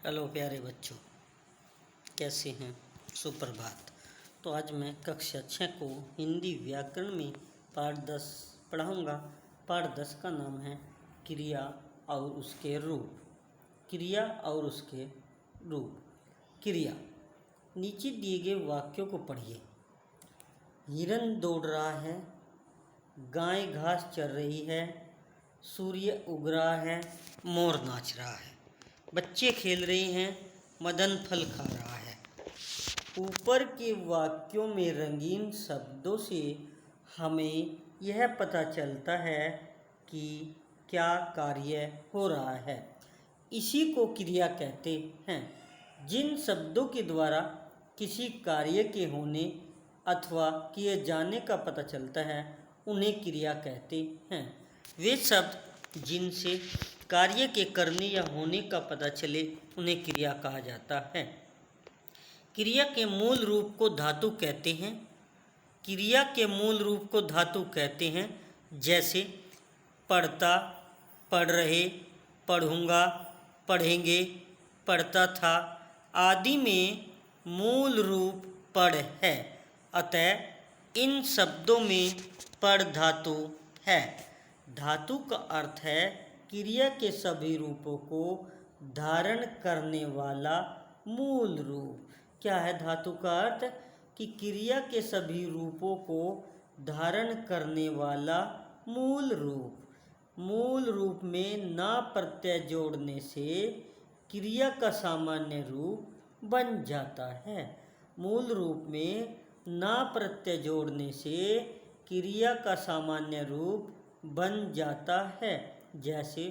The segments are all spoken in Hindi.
हेलो प्यारे बच्चों, कैसे हैं? सुप्रभात। तो आज मैं कक्षा 6 को हिंदी व्याकरण में पाठ 10 पढ़ाऊँगा। पाठ 10 का नाम है क्रिया और उसके रूप। क्रिया और उसके रूप। क्रिया। नीचे दिए गए वाक्यों को पढ़िए। हिरन दौड़ रहा है, गाय घास चर रही है, सूर्य उग रहा है, मोर नाच रहा है, बच्चे खेल रहे हैं, मदन फल खा रहा है। ऊपर के वाक्यों में रंगीन शब्दों से हमें यह पता चलता है कि क्या कार्य हो रहा है। इसी को क्रिया कहते हैं। जिन शब्दों के द्वारा किसी कार्य के होने अथवा किए जाने का पता चलता है उन्हें क्रिया कहते हैं। वे शब्द जिनसे कार्य के करने या होने का पता चले उन्हें क्रिया कहा जाता है। क्रिया के मूल रूप को धातु कहते हैं। क्रिया के मूल रूप को धातु कहते हैं, जैसे पढ़ता, पढ़ रहे, पढ़ूंगा, पढ़ेंगे, पढ़ता था आदि में मूल रूप पढ़ है। अतः इन शब्दों में पढ़ धातु है। धातु का अर्थ है क्रिया के सभी रूपों को धारण करने वाला मूल रूप। क्या है धातु का अर्थ? कि क्रिया के सभी रूपों को धारण करने वाला मूल रूप। मूल रूप में ना प्रत्यय जोड़ने से क्रिया का सामान्य रूप बन जाता है। मूल रूप में ना प्रत्यय जोड़ने से क्रिया का सामान्य रूप बन जाता है, जैसे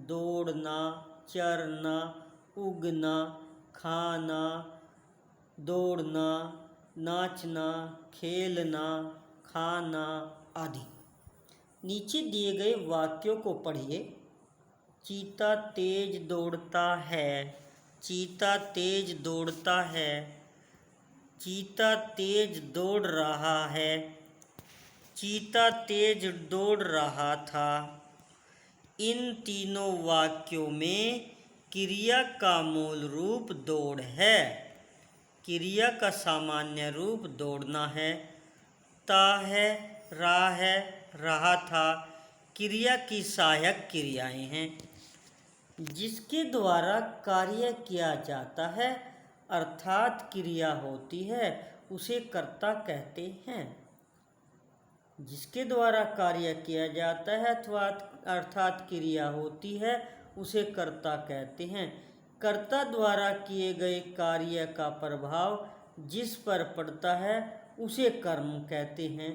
दौड़ना, चरना, उगना, खाना, दौड़ना, नाचना, खेलना, खाना आदि। नीचे दिए गए वाक्यों को पढ़िए। चीता तेज दौड़ता है, चीता तेज दौड़ता है, चीता तेज दौड़ रहा है, चीता तेज दौड़ रहा था। इन तीनों वाक्यों में क्रिया का मूल रूप दौड़ है। क्रिया का सामान्य रूप दौड़ना है। ता है, रहा है, रहा था क्रिया की सहायक क्रियाएं हैं जिसके द्वारा कार्य किया जाता है अर्थात क्रिया होती है, उसे कर्ता कहते हैं। जिसके द्वारा कार्य किया जाता है अथवा अर्थात क्रिया होती है उसे कर्ता कहते हैं। कर्ता द्वारा किए गए कार्य का प्रभाव जिस पर पड़ता है उसे कर्म कहते हैं।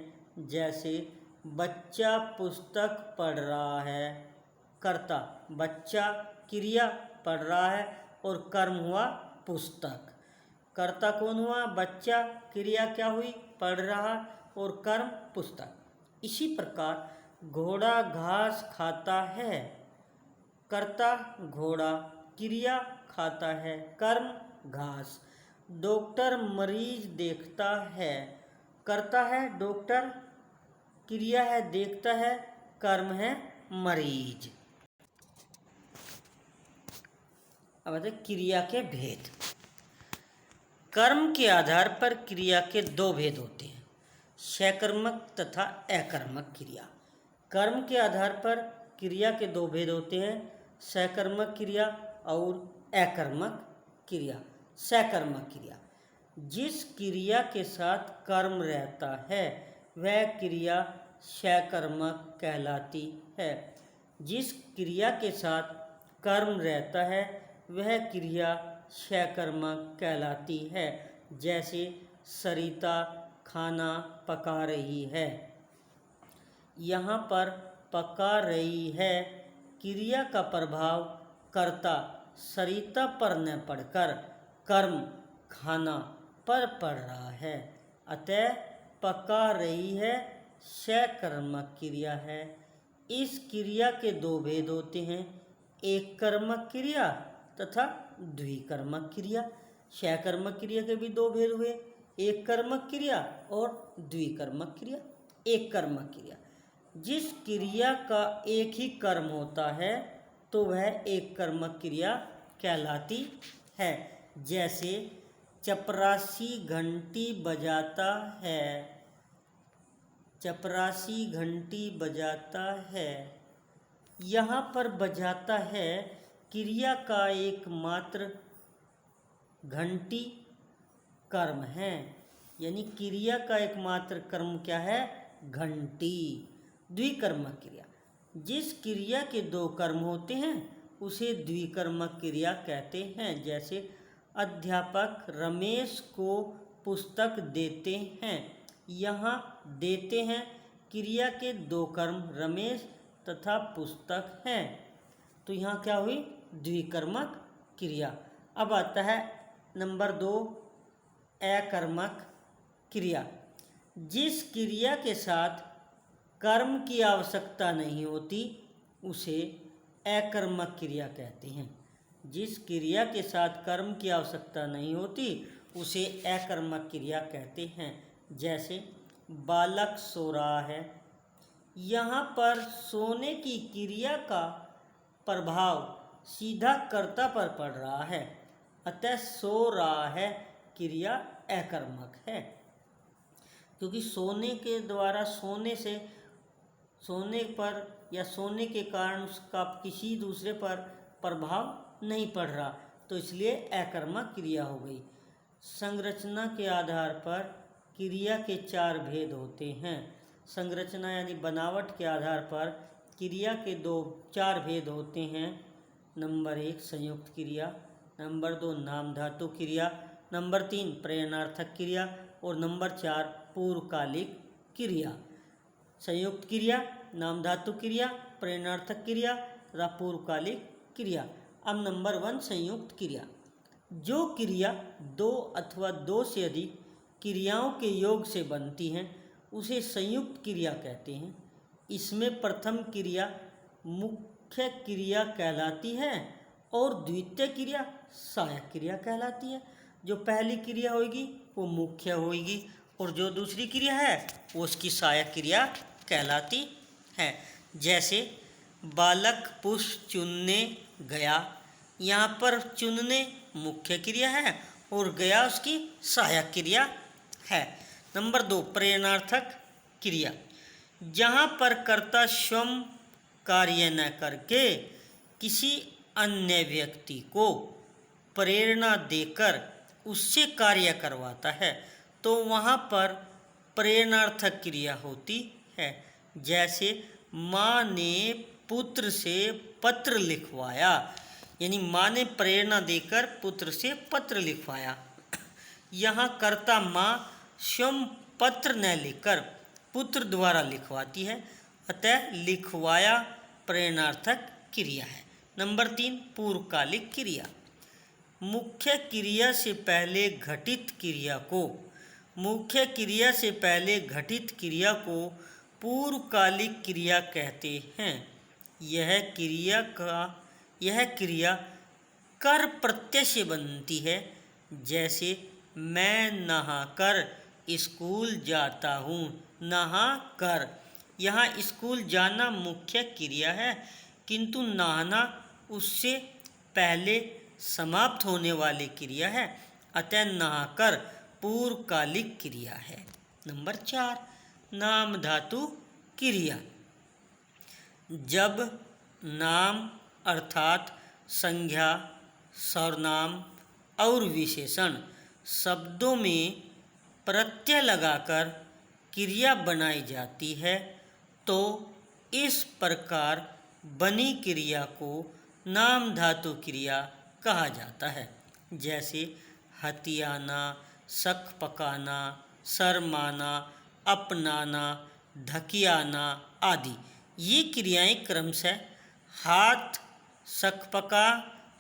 जैसे बच्चा पुस्तक पढ़ रहा है, कर्ता बच्चा, क्रिया पढ़ रहा है और कर्म हुआ पुस्तक। कर्ता कौन हुआ? बच्चा, क्रिया क्या हुई? पढ़ रहा और कर्म पुस्तक। इसी प्रकार घोड़ा घास खाता है, कर्ता घोड़ा, क्रिया खाता है, कर्म घास। डॉक्टर मरीज देखता है, कर्ता है डॉक्टर, क्रिया है देखता है, कर्म है मरीज। अब आते क्रिया के भेद। कर्म के आधार पर क्रिया के दो भेद होते हैं, सकर्मक तथा अकर्मक क्रिया। कर्म के आधार पर क्रिया के दो भेद होते हैं, सकर्मक क्रिया और अकर्मक क्रिया। सकर्मक क्रिया, जिस क्रिया के साथ कर्म रहता है वह क्रिया सकर्मक कहलाती है। जिस क्रिया के साथ कर्म रहता है वह क्रिया सकर्मक कहलाती है। जैसे सरिता खाना पका रही है। यहाँ पर पका रही है क्रिया का प्रभाव कर्ता सरिता पर न पड़कर कर्म खाना पर पड़ रहा है। अतः पका रही है सकर्मक क्रिया है। इस क्रिया के दो भेद होते हैं, एक कर्मक क्रिया तथा द्विकर्मक क्रिया। सकर्मक क्रिया के भी दो भेद हुए, एक कर्मक क्रिया और द्विकर्मक क्रिया। एक कर्मक क्रिया, जिस क्रिया का एक ही कर्म होता है तो वह एक कर्मक क्रिया कहलाती है। जैसे चपरासी घंटी बजाता है, चपरासी घंटी बजाता है। यहाँ पर बजाता है क्रिया का एकमात्र घंटी कर्म है, यानी क्रिया का एकमात्र कर्म क्या है? घंटी। द्विकर्मक क्रिया, जिस क्रिया के दो कर्म होते हैं उसे द्विकर्मक क्रिया कहते हैं। जैसे अध्यापक रमेश को पुस्तक देते हैं। यहाँ देते हैं क्रिया के दो कर्म रमेश तथा पुस्तक हैं, तो यहाँ क्या हुई? द्विकर्मक क्रिया। अब आता है नंबर 2, अकर्मक क्रिया। जिस क्रिया के साथ कर्म की आवश्यकता नहीं होती उसे अकर्मक क्रिया कहते हैं। जिस क्रिया के साथ कर्म की आवश्यकता नहीं होती उसे अकर्मक क्रिया कहते हैं। जैसे बालक सो रहा है। यहाँ पर सोने की क्रिया का प्रभाव सीधा कर्ता पर पड़ रहा है, अतः सो रहा है क्रिया अकर्मक है, क्योंकि सोने के द्वारा सोने पर या सोने के कारण उसका किसी दूसरे पर प्रभाव नहीं पड़ रहा, तो इसलिए अकर्मक क्रिया हो गई। संरचना के आधार पर क्रिया के 4 भेद होते हैं। संरचना यानी बनावट के आधार पर क्रिया के 4 भेद होते हैं। नंबर 1 संयुक्त क्रिया, नंबर 2 नाम धातु क्रिया, नंबर 3 प्रेरणार्थक क्रिया और नंबर 4 पूर्वकालिक क्रिया। संयुक्त क्रिया, नाम धातु क्रिया, प्रेरणार्थक क्रिया तथा पूर्वकालिक क्रिया। अब नंबर 1 संयुक्त क्रिया। जो क्रिया 2 अथवा 2 से अधिक क्रियाओं के योग से बनती हैं उसे संयुक्त क्रिया कहते हैं। इसमें प्रथम क्रिया मुख्य क्रिया कहलाती है और द्वितीय क्रिया सहायक क्रिया कहलाती है। जो पहली क्रिया होगी वो मुख्य होगी और जो दूसरी क्रिया है वो उसकी सहायक क्रिया कहलाती है। जैसे बालक पुष्प चुनने गया, यहाँ पर चुनने मुख्य क्रिया है और गया उसकी सहायक क्रिया है। नंबर 2 प्रेरणार्थक क्रिया। जहाँ पर कर्ता स्वयं कार्य न करके किसी अन्य व्यक्ति को प्रेरणा देकर उससे कार्य करवाता है तो वहाँ पर प्रेरणार्थक क्रिया होती है। जैसे माँ ने पुत्र से पत्र लिखवाया, यानी माँ ने प्रेरणा देकर पुत्र से पत्र लिखवाया। यहाँ कर्ता माँ स्वयं पत्र न लिखकर पुत्र द्वारा लिखवाती है, अतः लिखवाया प्रेरणार्थक क्रिया है। नंबर 3 पूर्वकालिक क्रिया। मुख्य क्रिया से पहले घटित क्रिया को पूर्वकालिक क्रिया कहते हैं। यह क्रिया कर प्रत्यय से बनती है। जैसे मैं नहाकर स्कूल जाता हूँ। नहाकर, यहाँ स्कूल जाना मुख्य क्रिया है किंतु नहाना उससे पहले समाप्त होने वाली क्रिया है, अतः नहाकर पूर्वकालिक क्रिया है। नंबर 4 नाम धातु क्रिया। जब नाम अर्थात संज्ञा, सर्वनाम और विशेषण शब्दों में प्रत्यय लगाकर क्रिया बनाई जाती है तो इस प्रकार बनी क्रिया को नाम धातु क्रिया कहा जाता है। जैसे हथियाना, शक पकाना, शर्माना, अपनाना, ढकियाना आदि। ये क्रियाएं क्रमशः हाथ, शक पका,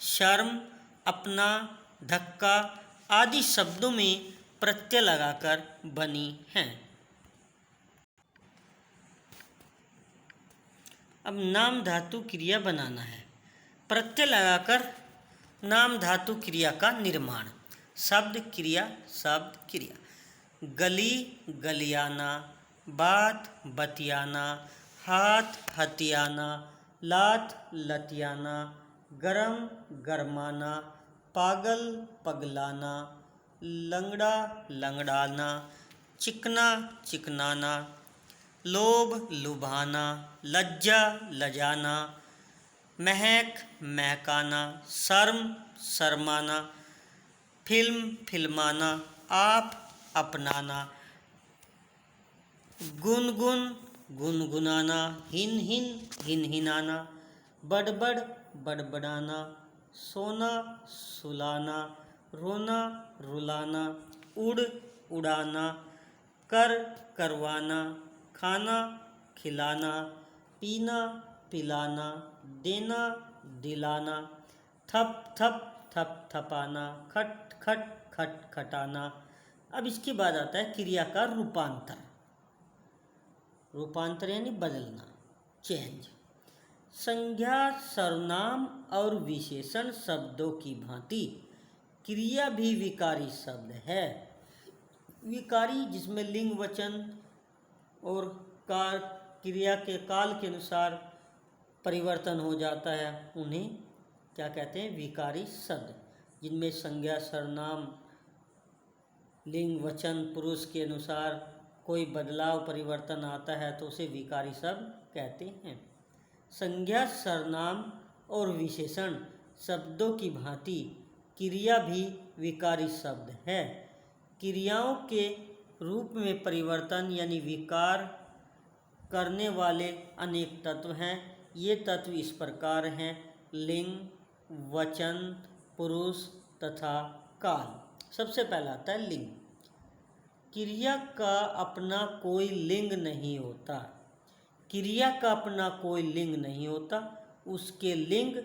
शर्म, अपना, धक्का आदि शब्दों में प्रत्यय लगाकर बनी हैं। अब नाम धातु क्रिया बनाना है। प्रत्यय लगाकर नाम धातु क्रिया का निर्माण। शब्द क्रिया, शब्द क्रिया। गली गलियाना, बात बतियाना, हाथ हथियाना, लात लतियाना, गरम गरमाना, पागल पगलाना, लंगड़ा लंगड़ाना, चिकना चिकनाना, लोभ लुभाना, लज्जा लजाना, महक महकाना, शर्म शर्माना, फिल्म फिल्माना, आप अपनाना, गुनगुन गुनगुनाना, हिन हिन हिनहिनाना, बड़बड़ बड़बड़ाना, सोना सुलाना, रोना रुलाना, उड़ उड़ाना, कर करवाना, खाना खिलाना, पीना पिलाना, देना दिलाना, थप थप थप थपाना, खट खट खट खटाना। अब इसके बाद आता है क्रिया का रूपांतर। रूपांतर यानी बदलना, चेंज। संज्ञा सर्वनाम और विशेषण शब्दों की भांति क्रिया भी विकारी शब्द है। विकारी जिसमें लिंग वचन और काल क्रिया के काल के अनुसार परिवर्तन हो जाता है, उन्हें क्या कहते हैं? विकारी शब्द। जिनमें संज्ञा सर्वनाम लिंग वचन पुरुष के अनुसार कोई बदलाव परिवर्तन आता है तो उसे विकारी शब्द कहते हैं। संज्ञा सर्वनाम और विशेषण शब्दों की भांति क्रिया भी विकारी शब्द है। क्रियाओं के रूप में परिवर्तन यानी विकार करने वाले अनेक तत्व हैं। ये तत्व इस प्रकार हैं: लिंग, वचन, पुरुष तथा काल। सबसे पहला आता है लिंग। क्रिया का अपना कोई लिंग नहीं होता। क्रिया का अपना कोई लिंग नहीं होता। उसके लिंग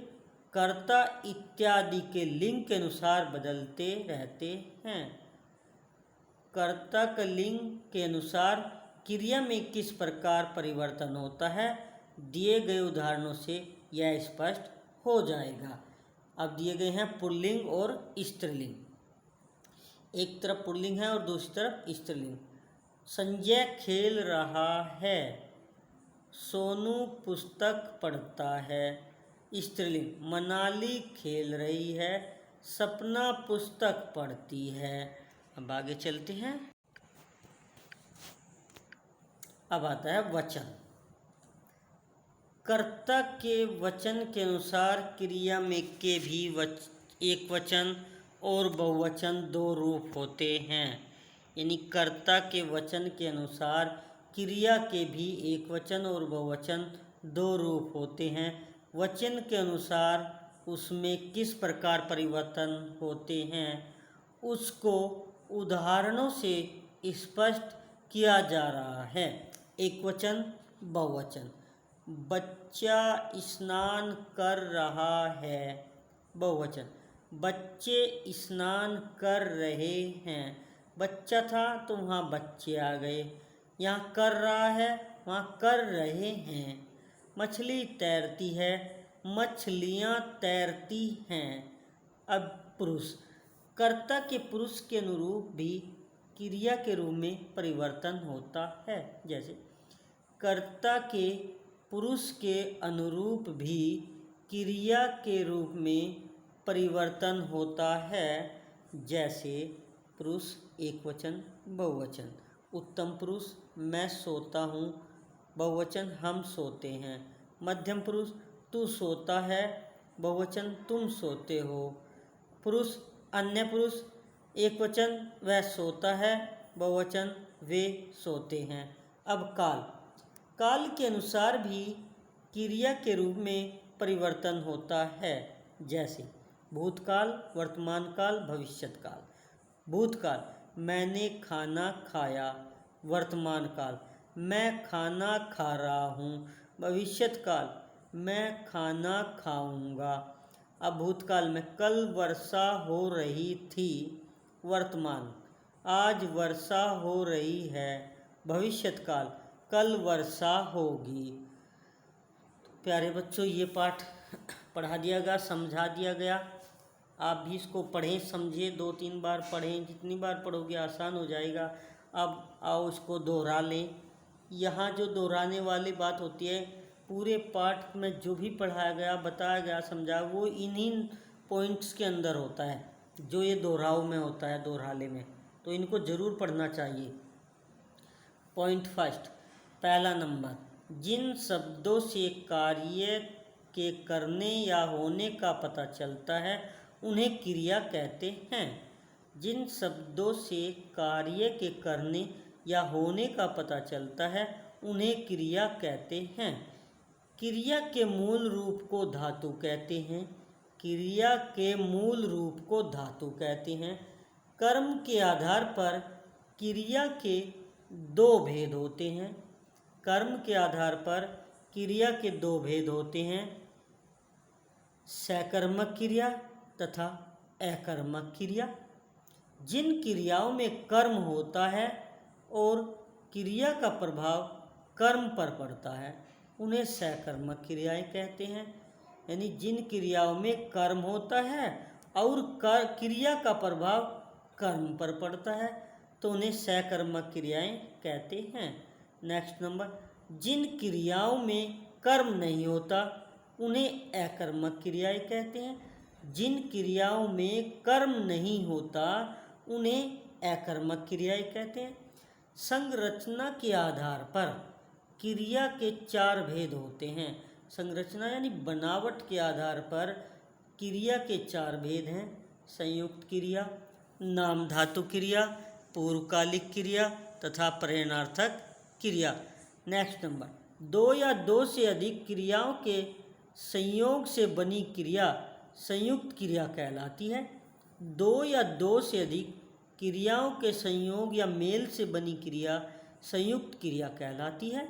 कर्ता इत्यादि के लिंग के अनुसार बदलते रहते हैं। कर्ता के लिंग के अनुसार क्रिया में किस प्रकार परिवर्तन होता है, दिए गए उदाहरणों से यह स्पष्ट हो जाएगा। अब दिए गए हैं पुल्लिंग और स्त्रीलिंग। एक तरफ पुल्लिंग है और दूसरी तरफ स्त्रीलिंग। संजय खेल रहा है, सोनू पुस्तक पढ़ता है। स्त्रीलिंग मनाली खेल रही है, सपना पुस्तक पढ़ती है। अब आगे चलते हैं। अब आता है वचन। कर्ता के वचन के अनुसार क्रिया में के भी एक वचन और बहुवचन दो रूप होते हैं। यानी कर्ता के वचन के अनुसार क्रिया के भी एक वचन और बहुवचन दो रूप होते हैं। वचन के अनुसार उसमें किस प्रकार परिवर्तन होते हैं उसको उदाहरणों से स्पष्ट किया जा रहा है। एक वचन, बहुवचन। बच्चा स्नान कर रहा है, बहुवचन। बच्चे स्नान कर रहे हैं। बच्चा था तो वहाँ बच्चे आ गए। यहाँ कर रहा है, वहाँ कर रहे हैं। मछली तैरती है, मछलियाँ तैरती हैं। अब पुरुष। कर्ता के पुरुष के अनुरूप भी क्रिया के रूप में परिवर्तन होता है। जैसे कर्ता के पुरुष के अनुरूप भी क्रिया के रूप में परिवर्तन होता है। जैसे पुरुष एक वचन, बहुवचन। उत्तम पुरुष मैं सोता हूँ, बहुवचन हम सोते हैं। मध्यम पुरुष तू सोता है, बहुवचन तुम सोते हो। पुरुष अन्य पुरुष एक वचन वह सोता है, बहुवचन वे सोते हैं। अब काल। काल के अनुसार भी क्रिया के रूप में परिवर्तन होता है। जैसे भूतकाल, वर्तमान काल, भविष्यत काल। भूतकाल मैंने खाना खाया, वर्तमान काल मैं खाना खा रहा हूँ। भविष्यत काल मैं खाना खाऊंगा। अब भूतकाल में कल वर्षा हो रही थी, वर्तमान आज वर्षा हो रही है। भविष्यत काल कल वर्षा होगी। प्यारे बच्चों, ये पाठ पढ़ा दिया गया, समझा दिया गया। आप भी इसको पढ़ें, समझें, 2-3 बार पढ़ें। जितनी बार पढ़ोगे आसान हो जाएगा। अब आओ इसको दोहरा लें। यहाँ जो दोहराने वाली बात होती है पूरे पाठ में जो भी पढ़ाया गया, बताया गया, समझाया, वो इन्हीं पॉइंट्स के अंदर होता है जो ये दोहराव में होता है, दोहराले में। तो इनको ज़रूर पढ़ना चाहिए। पॉइंट फर्स्ट, पहला नंबर, जिन शब्दों से कार्य के करने या होने का पता चलता है उन्हें क्रिया कहते हैं। जिन शब्दों से कार्य के करने या होने का पता चलता है उन्हें क्रिया कहते हैं। क्रिया के मूल रूप को धातु कहते हैं। क्रिया के मूल रूप को धातु कहते हैं। कर्म के आधार पर क्रिया के दो भेद होते हैं। कर्म के आधार पर क्रिया के दो भेद होते हैं, सकर्मक क्रिया तथा अकर्मक क्रिया। जिन क्रियाओं में कर्म होता है और क्रिया का प्रभाव कर्म पर पड़ता है उन्हें सकर्मक क्रियाएं कहते हैं। यानी जिन क्रियाओं में कर्म होता है और क्रिया का प्रभाव कर्म पर पड़ता है तो उन्हें सकर्मक क्रियाएं कहते हैं। नेक्स्ट नंबर, जिन क्रियाओं में कर्म नहीं होता उन्हें अकर्मक क्रियाएं कहते हैं। जिन क्रियाओं में कर्म नहीं होता उन्हें अकर्मक क्रियाएं कहते हैं। संरचना के आधार पर क्रिया के चार भेद होते हैं। संरचना यानी बनावट के आधार पर क्रिया के चार भेद हैं, संयुक्त क्रिया, नाम धातु क्रिया, पूर्वकालिक क्रिया तथा प्रेरणार्थक क्रिया। नेक्स्ट नंबर, दो या दो से अधिक क्रियाओं के संयोग से बनी क्रिया संयुक्त क्रिया कहलाती है। दो या दो से अधिक क्रियाओं के संयोग या मेल से बनी क्रिया संयुक्त क्रिया कहलाती है।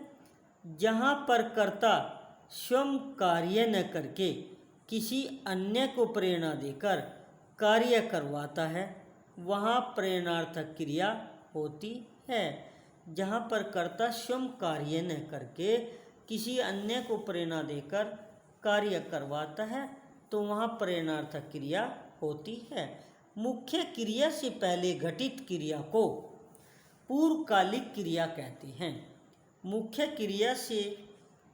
जहाँ पर कर्ता स्वयं कार्य न करके किसी अन्य को प्रेरणा देकर कार्य करवाता है वहाँ प्रेरणार्थक क्रिया होती है। जहाँ पर कर्ता स्वयं कार्य न करके किसी अन्य को प्रेरणा देकर कार्य करवाता है तो वहाँ प्रेरणार्थक क्रिया होती है। मुख्य क्रिया से पहले घटित क्रिया को पूर्वकालिक क्रिया कहते हैं। मुख्य क्रिया से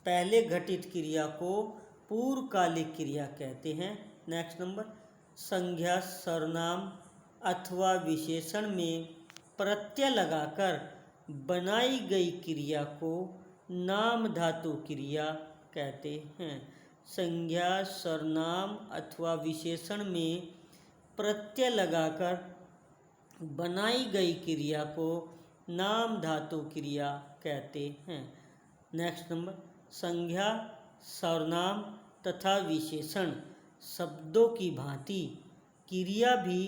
पहले घटित क्रिया को पूर्वकालिक क्रिया कहते हैं। नेक्स्ट नंबर, संज्ञा, सर्वनाम अथवा विशेषण में प्रत्यय लगाकर बनाई गई क्रिया को नाम धातु क्रिया कहते हैं। संज्ञा, सर्वनाम अथवा विशेषण में प्रत्यय लगाकर बनाई गई क्रिया को नाम धातु क्रिया कहते हैं। नेक्स्ट नंबर, संज्ञा, सर्वनाम तथा विशेषण शब्दों की भांति क्रिया भी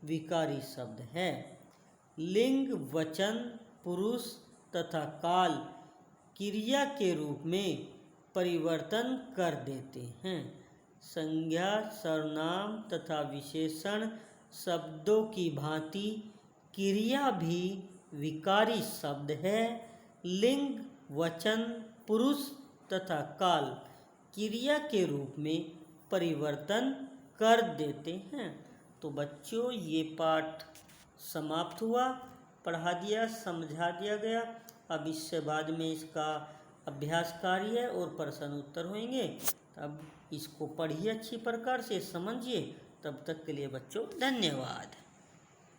विकारी शब्द है। लिंग, वचन, पुरुष तथा काल क्रिया के रूप में परिवर्तन कर देते हैं। संज्ञा, सर्वनाम तथा विशेषण शब्दों की भांति क्रिया भी विकारी शब्द है। लिंग, वचन, पुरुष तथा काल क्रिया के रूप में परिवर्तन कर देते हैं। तो बच्चों, ये पाठ समाप्त हुआ, पढ़ा दिया, समझा दिया गया। अब इससे बाद में इसका अभ्यास कार्य और प्रश्न उत्तर होंगे। अब इसको पढ़िए अच्छी प्रकार से, समझिए। तब तक के लिए बच्चों धन्यवाद।